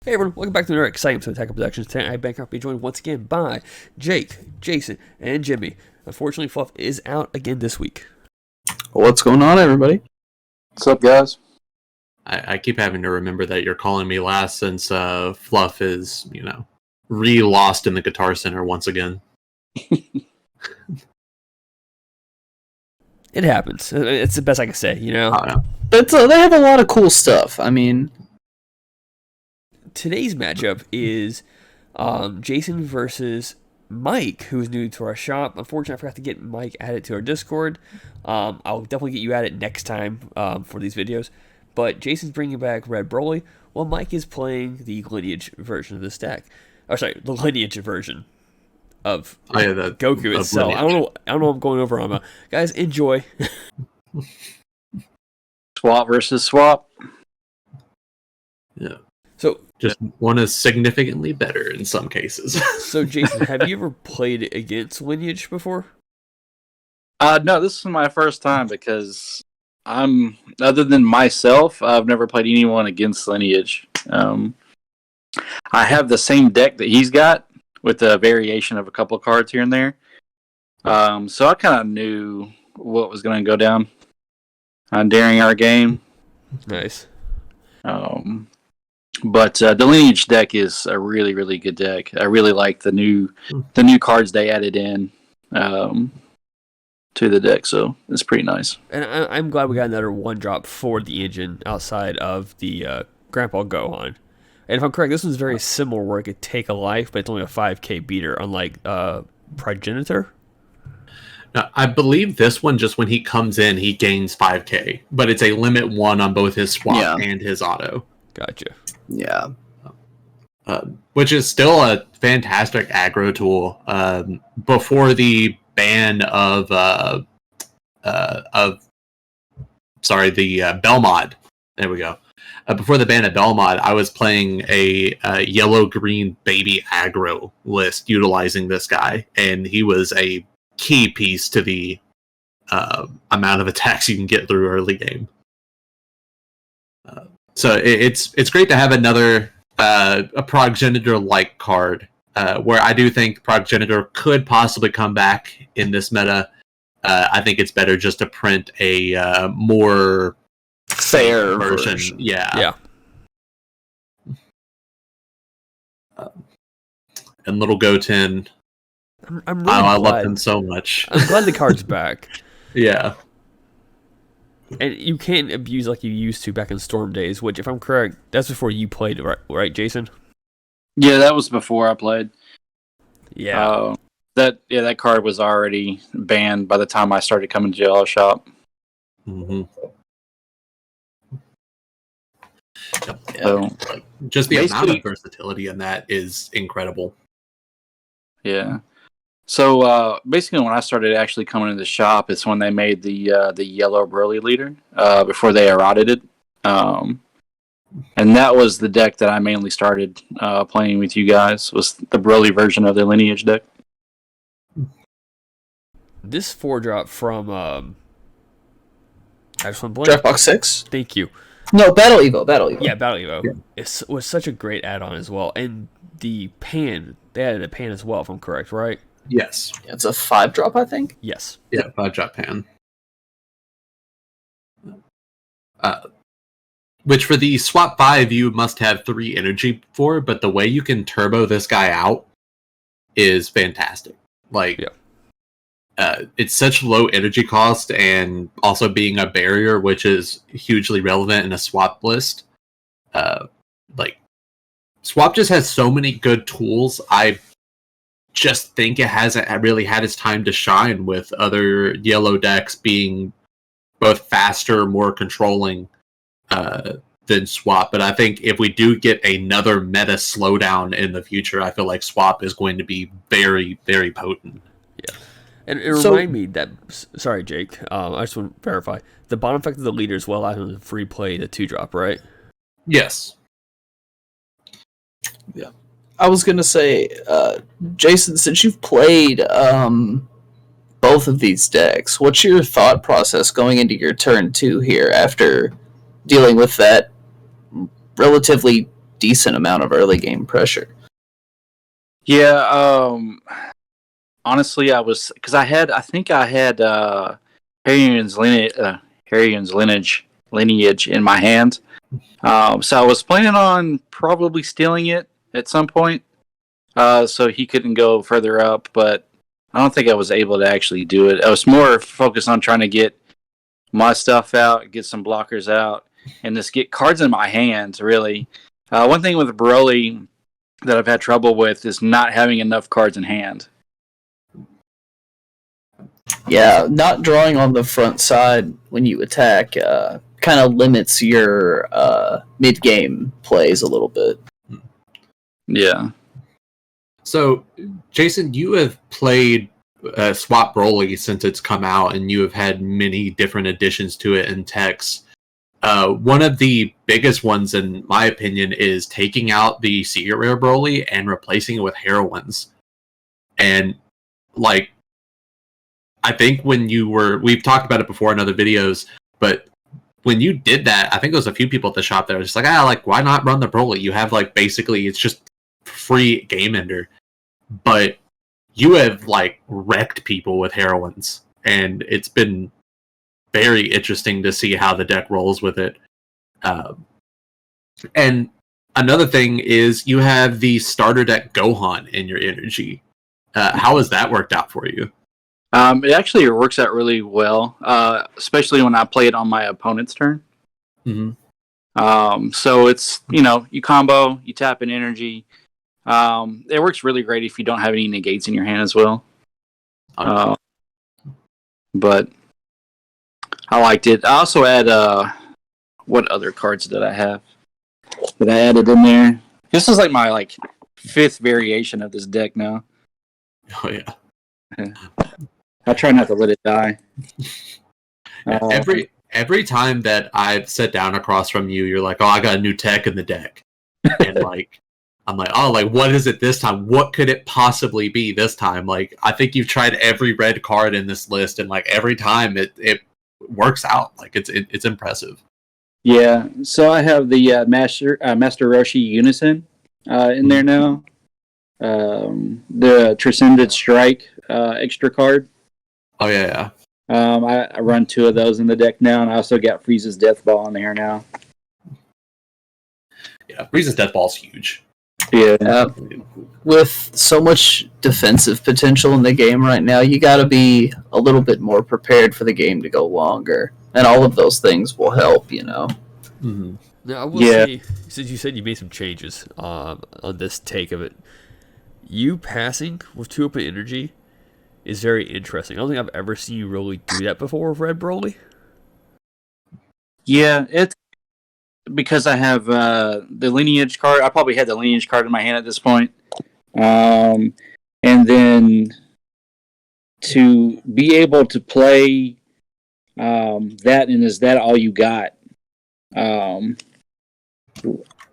Hey everyone, welcome back to another exciting episode of Attack Productions. Today I Bankrupt be joined once again by Jake, Jason, and Jimmy. Unfortunately, Fluff is out again this week. What's going on, everybody? What's up, guys? I keep having to remember that you're calling me last since Fluff is, re-lost in the Guitar Center once again. It happens. It's the best I can say, But they have a lot of cool stuff. I mean, today's matchup is Jason versus Mike, who is new to our shop. Unfortunately, I forgot to get Mike added to our Discord. I'll definitely get you added next time for these videos. But Jason's bringing back Red Broly, while Mike is playing the Lineage version of this deck. Oh, sorry, the Lineage version of Goku itself. I don't know what I'm going over on. Guys, enjoy. Swap versus swap. Yeah. So just one is significantly better in some cases. So Jason, have you ever played against Lineage before? No, this is my first time because other than myself, I've never played anyone against Lineage. I have the same deck that he's got with a variation of a couple of cards here and there. So I kind of knew what was going to go down during our game. Nice. But the Lineage deck is a really, really good deck. I really like the new cards they added in to the deck, so it's pretty nice. And I'm glad we got another one drop for the engine outside of the Grandpa Gohan. And if I'm correct, this one's very similar where it could take a life, but it's only a 5k beater, unlike Progenitor. Now, I believe this one, just when he comes in, he gains 5k, but it's a limit 1 on both his swap and his auto. Gotcha. Yeah. Which is still a fantastic aggro tool. Before the ban of Belmod. There we go. Before the ban of Belmod, I was playing a yellow-green baby aggro list utilizing this guy, and he was a key piece to the amount of attacks you can get through early game. So it's great to have another a Progenitor-like card, where I do think Progenitor could possibly come back in this meta. I think it's better just to print a more fair version. Yeah. And little Goten. I'm really glad. I love him so much. I'm glad the card's back. Yeah. And you can't abuse like you used to back in Storm days, which, if I'm correct, that's before you played, right, Jason? Yeah, that was before I played. Yeah. That card was already banned by the time I started coming to Yellow Shop. Mm-hmm. Yeah. So, just the amount of versatility in that is incredible. Yeah. So basically, when I started actually coming to the shop, it's when they made the yellow Broly leader before they eroded it, and that was the deck that I mainly started playing with you guys. Was the Broly version of the Lineage deck. This 4-drop from I just went blank. Draftbox 6? Thank you. No, Battle Evo. Yeah, Battle Evo. Yeah. Was such a great add-on as well. And the pan, they added a pan as well, if I'm correct, right? Yes. Yeah, it's a 5-drop, I think. Yes. Yeah, 5-drop pan. Which for the swap 5 you must have 3 energy for, but the way you can turbo this guy out is fantastic. It's such low energy cost, and also being a barrier, which is hugely relevant in a swap list. Swap just has so many good tools. I just think it hasn't really had its time to shine, with other yellow decks being both faster, more controlling than swap. But I think if we do get another meta slowdown in the future, I feel like swap is going to be very, very potent. Yeah. And it reminded me that, sorry, Jake, I just want to verify, the bottom effect of the leader as well allows him to free play the 2-drop, right? Yes. Yeah. I was going to say, Jason, since you've played both of these decks, what's your thought process going into your turn 2 here after dealing with that relatively decent amount of early game pressure. Yeah, honestly, I think I had Harryon's lineage in my hand. So I was planning on probably stealing it at some point, so he couldn't go further up. But I don't think I was able to actually do it. I was more focused on trying to get my stuff out, get some blockers out, and just get cards in my hands. Really, one thing with Broly that I've had trouble with is not having enough cards in hand. Yeah, not drawing on the front side when you attack kind of limits your mid-game plays a little bit. Yeah. So, Jason, you have played Swap Broly since it's come out, and you have had many different additions to it and techs. One of the biggest ones, in my opinion, is taking out the Secret Rare Broly and replacing it with Heroines. And, like, I think we've talked about it before in other videos, but when you did that, I think there was a few people at the shop that were just like, why not run the Broly? You have, like, basically, it's just free game ender. But you have, like, wrecked people with Heroines, and it's been very interesting to see how the deck rolls with it. And another thing is you have the starter deck Gohan in your energy. How has that worked out for you? It actually works out really well, especially when I play it on my opponent's turn. Mm-hmm. So it's, you combo, you tap in energy. It works really great if you don't have any negates in your hand as well. But I liked it. I also add, what other cards did I have that I added in there? This is like my fifth variation of this deck now. Oh, yeah. I try not to let it die. Every time that I've sat down across from you, you're like, "Oh, I got a new tech in the deck," and I'm like, "Oh, what is it this time? What could it possibly be this time?" I think you've tried every red card in this list, and every time it works out. It's impressive. Yeah. So I have the Master Roshi Unison in there now. The Transcendent Strike extra card. Oh yeah. I run 2 of those in the deck now, and I also got Frieza's Death Ball in there now. Yeah, Frieza's Death Ball is huge. Yeah. With so much defensive potential in the game right now, you got to be a little bit more prepared for the game to go longer, and all of those things will help. Mm-hmm. Now, I will say, since you said you made some changes on this take of it, you passing with 2 open energy is very interesting. I don't think I've ever seen you really do that before with Red Broly. Yeah, it's because I have the Lineage card. I probably had the Lineage card in my hand at this point. And then to be able to play that, and is that all you got? This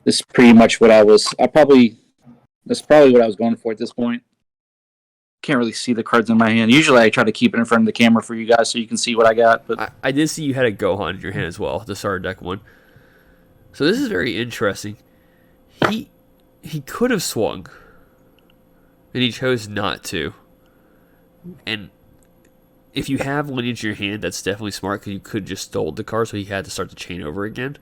is pretty much what that's probably what I was going for at this point. Can't really see the cards in my hand. Usually I try to keep it in front of the camera for you guys so you can see what I got. But I did see you had a Gohan in your hand as well, the starter deck one. So this is very interesting. He could have swung, and he chose not to. And if you have Lineage in your hand, that's definitely smart because you could just stole the card, so he had to start the chain over again.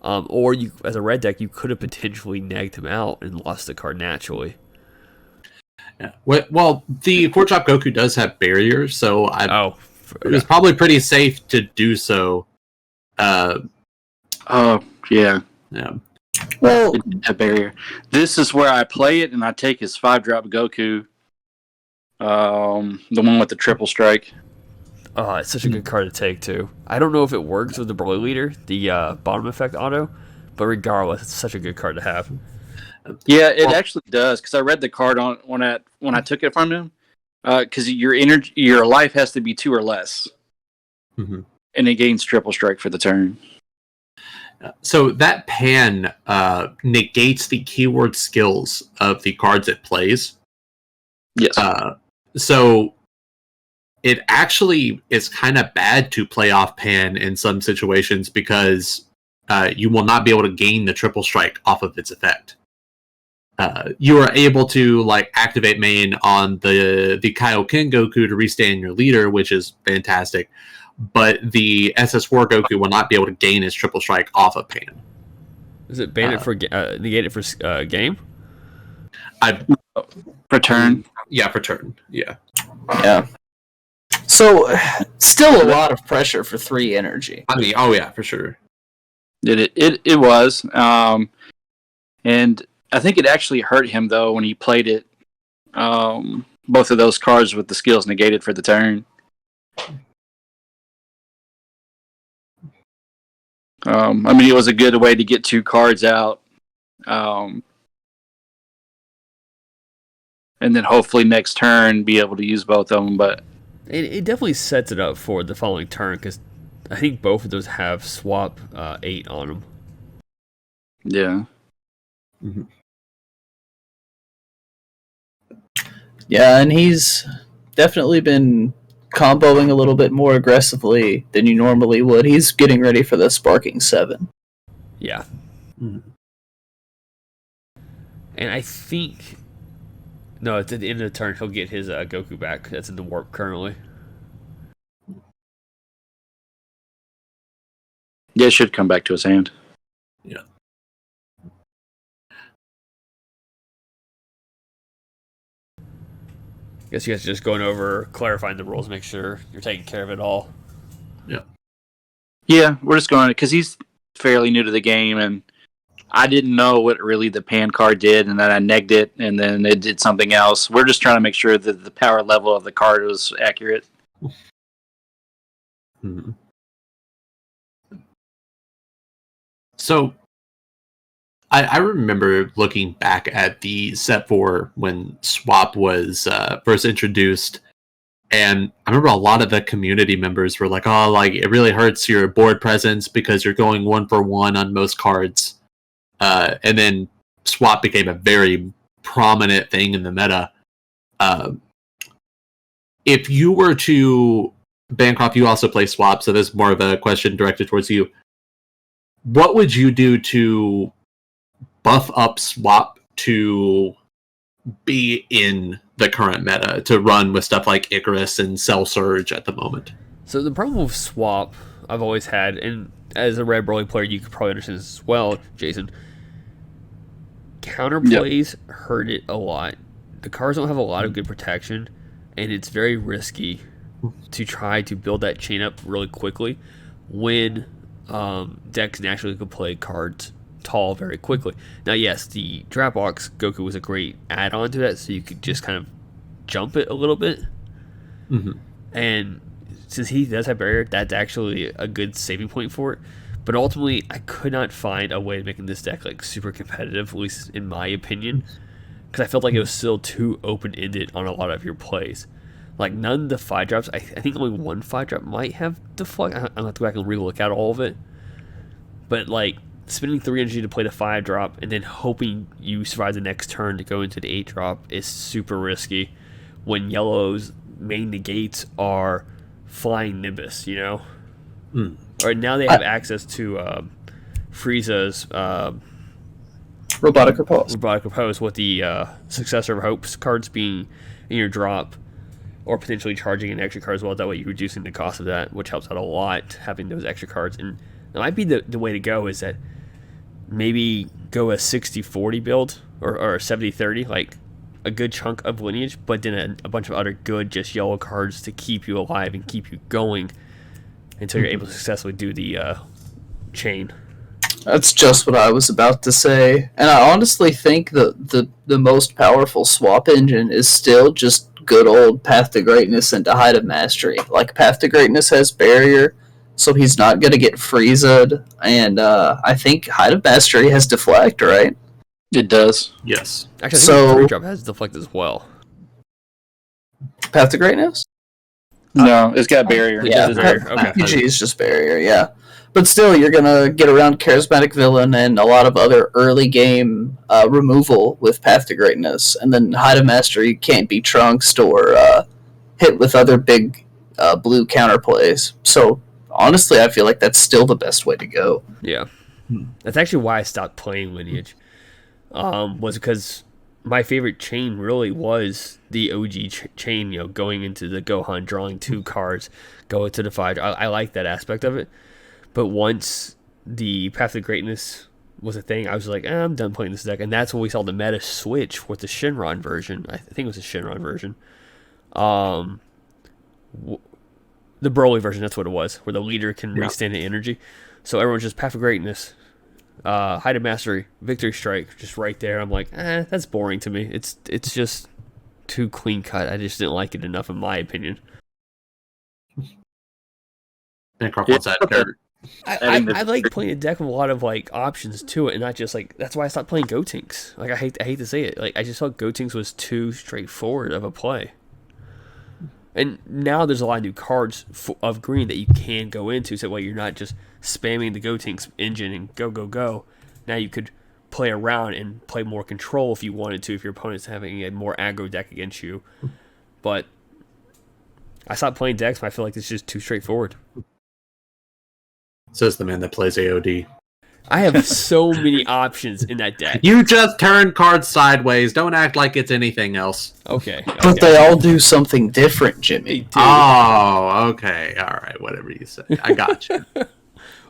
Or you, as a red deck, you could have potentially nagged him out and lost the card naturally. Yeah. Well, the Core Chop Goku does have barriers, so it was probably pretty safe to do so. Yeah. Yeah. Well, a barrier. This is where I play it, and I take his 5-drop Goku. The one with the triple strike. Oh, it's such a good card to take, too. I don't know if it works with the Broly Leader, the bottom effect auto, but regardless, it's such a good card to have. Yeah, it actually does, because I read the card when I took it from him, because your life has to be 2 or less, mm-hmm. and it gains triple strike for the turn. So that pan negates the keyword skills of the cards it plays. Yes. So it actually is kind of bad to play off pan in some situations because you will not be able to gain the triple strike off of its effect. You are able to like activate main on the Kaioken Goku to restand your leader, which is fantastic. But the SS4 Goku will not be able to gain his triple strike off of Pan. Is it ban it for negate it for game? For turn. Yeah, for turn. Yeah. Yeah. So, still a lot of pressure for 3 energy. I mean, oh yeah, for sure. It was. And I think it actually hurt him, though, when he played it. Both of those cards with the skills negated for the turn. I mean, it was a good way to get 2 cards out. And then hopefully next turn be able to use both of them. But it definitely sets it up for the following turn, because I think both of those have swap 8 on them. yeah. Mm-hmm. Yeah, and he's definitely been comboing a little bit more aggressively than you normally would. He's getting ready for the Sparking 7. Yeah. Mm-hmm. And I think... No, it's at the end of the turn he'll get his Goku back. That's in the warp currently. Yeah, it should come back to his hand. Yeah. Guess you guys are just going over, clarifying the rules, make sure you're taking care of it all. Yeah, we're just going because he's fairly new to the game, and I didn't know what really the pan card did, and then I negged it, and then it did something else. We're just trying to make sure that the power level of the card was accurate. Mm-hmm. So, I remember looking back at the set 4 when Swap was first introduced, and I remember a lot of the community members were like, oh, like, it really hurts your board presence because you're going 1-for-1 on most cards. And then Swap became a very prominent thing in the meta. If you were to... Bancroft, you also play Swap, so this is more of a question directed towards you. What would you do to buff up Swap to be in the current meta, to run with stuff like Icarus and Cell Surge at the moment? So the problem with Swap I've always had, and as a Red Broly player you could probably understand this as well, Jason, counterplays hurt it a lot. The cards don't have a lot of good protection, and it's very risky to try to build that chain up really quickly when decks naturally could play cards tall very quickly. Now, yes, the Dropbox Goku was a great add-on to that, so you could just kind of jump it a little bit. Mm-hmm. And since he does have barrier, that's actually a good saving point for it. But ultimately, I could not find a way of making this deck like super competitive, at least in my opinion, because I felt like it was still too open-ended on a lot of your plays. Like, none of the 5-drops, I think only one 5-drop might have deflect. I'm going to have to go back and re-look at all of it. But, like, spending 3 energy to play the 5-drop and then hoping you survive the next turn to go into the 8-drop is super risky when Yellow's main negates are Flying Nimbus, you know? Mm. Or now they have access to Frieza's Robotic Repulse. Robotic Repose with the Successor of Hope's cards being in your drop, or potentially charging an extra card as well. That way you're reducing the cost of that, which helps out a lot, having those extra cards. And that might be the way to go, is that maybe go a 60-40 build, or a 70-30, like a good chunk of Lineage, but then a bunch of other good just yellow cards to keep you alive and keep you going until you're able to successfully do the chain. That's just what I was about to say. And I honestly think the most powerful swap engine is still just good old Path to Greatness and to Height of Mastery. Like, Path to Greatness has barrier, so he's not going to get Frieza'd, and I think Height of Mastery has Deflect, right? It does. Yes. Actually, I So- think 3-drop has Deflect as well. Path to Greatness? No, it's got barrier. Yeah, it's barrier. Path- Okay. PG is just barrier, yeah. But still, you're going to get around Charismatic Villain and a lot of other early game removal with Path to Greatness. And then Height of Mastery can't be trunked or hit with other big blue counterplays. So, honestly, I feel like that's still the best way to go. Yeah. That's actually why I stopped playing Lineage. Was because my favorite chain really was the OG chain. Going into the Gohan, drawing 2 cards, go to the 5. I like that aspect of it. But once the Path of Greatness was a thing, I was like, I'm done playing this deck. And that's when we saw the meta switch with the Shinron version. I think it was the Shinron version. The Broly version, that's what it was, where the leader can restand the energy. So everyone's just Path of Greatness, Height of Mastery, Victory Strike, just right there. I'm like, that's boring to me. It's just too clean cut. I just didn't like it enough, in my opinion. Bancroft wants that dirt. I like playing a deck with a lot of like options to it, and not just like, that's why I stopped playing Gotenks. Like I hate to say it, like I just felt Gotenks was too straightforward of a play. And now there's a lot of new cards of green that you can go into, so you're not just spamming the Gotenks engine and go. Now you could play around and play more control if you wanted to, if your opponent's having a more aggro deck against you. But I stopped playing decks, but I feel like it's just too straightforward. Says the man that plays AOD. I have so many options in that deck. You just turn cards sideways. Don't act like it's anything else. Okay. But they all do something different, Jimmy. Oh, okay. All right. Whatever you say. I got you.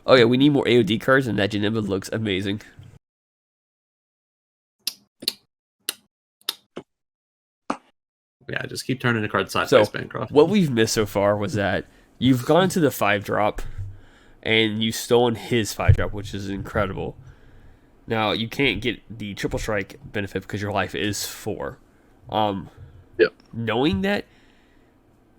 Oh, yeah. We need more AOD cards, and that Janemba looks amazing. Yeah, just keep turning the cards sideways, So, Bancroft. what we've missed so far was that you've gone to the 5-drop, and you've stolen his 5-drop, which is incredible. Now, you can't get the triple strike benefit because your life is 4. Knowing that,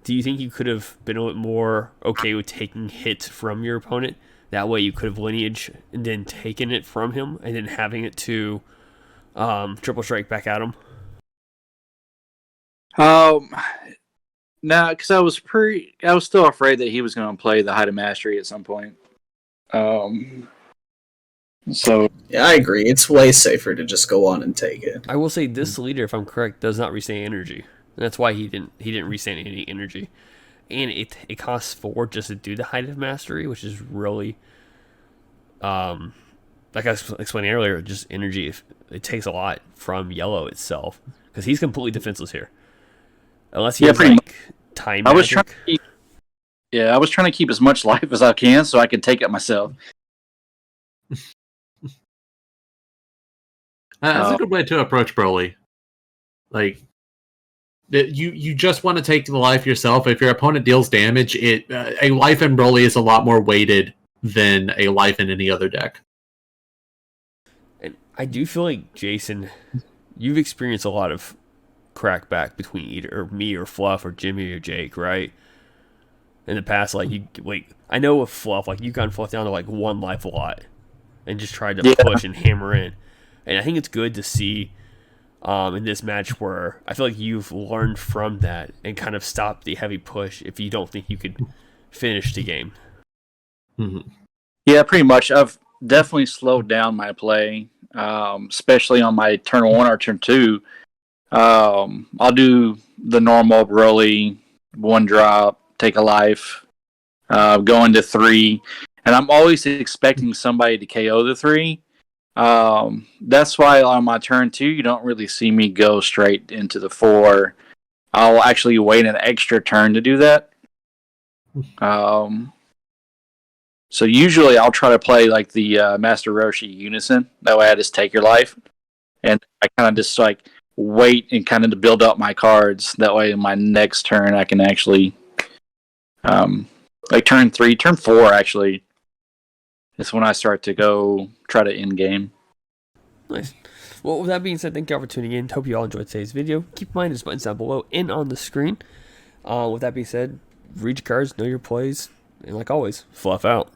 do you think you could have been a bit more okay with taking hits from your opponent? That way you could have lineage and then taken it from him and then having it to triple strike back at him? No, because I was still afraid that he was going to play the Height of Mastery at some point. So Yeah, I agree. It's way safer to just go on and take it. I will say this leader, if I'm correct, does not restand energy. And that's why he didn't restand any energy. And it costs 4 just to do the Height of Mastery, which is really, like I was explaining earlier, just energy. It takes a lot from yellow itself because he's completely defenseless here, unless he has like time magic. I was trying to keep as much life as I can so I could take it myself. That's a good way to approach Broly. Like, you just want to take the life yourself. If your opponent deals damage, a life in Broly is a lot more weighted than a life in any other deck. And I do feel like, Jason, you've experienced a lot of crackback between either me or Fluff or Jimmy or Jake, right? In the past, I know with Fluff, like, you've gotten Fluff down to like 1 life a lot and just tried to push and hammer in. And I think it's good to see in this match where I feel like you've learned from that and kind of stopped the heavy push if you don't think you could finish the game. Mm-hmm. Yeah, pretty much. I've definitely slowed down my play, especially on my turn 1 or turn 2. I'll do the normal Broly 1-drop, take a life, go into 3, and I'm always expecting somebody to KO the 3. That's why on my turn 2, you don't really see me go straight into the 4. I'll actually wait an extra turn to do that. So usually I'll try to play like the Master Roshi Unison. That way I just take your life. And I kind of just like wait and kind of to build up my cards. That way in my next turn I can actually, like turn 4 actually, is when I start to go try to end game. Nice. Well, with that being said, thank you all for tuning in. Hope you all enjoyed today's video. Keep in mind, there's buttons down below and on the screen. With that being said, read your cards, know your plays, and like always, Fluff out.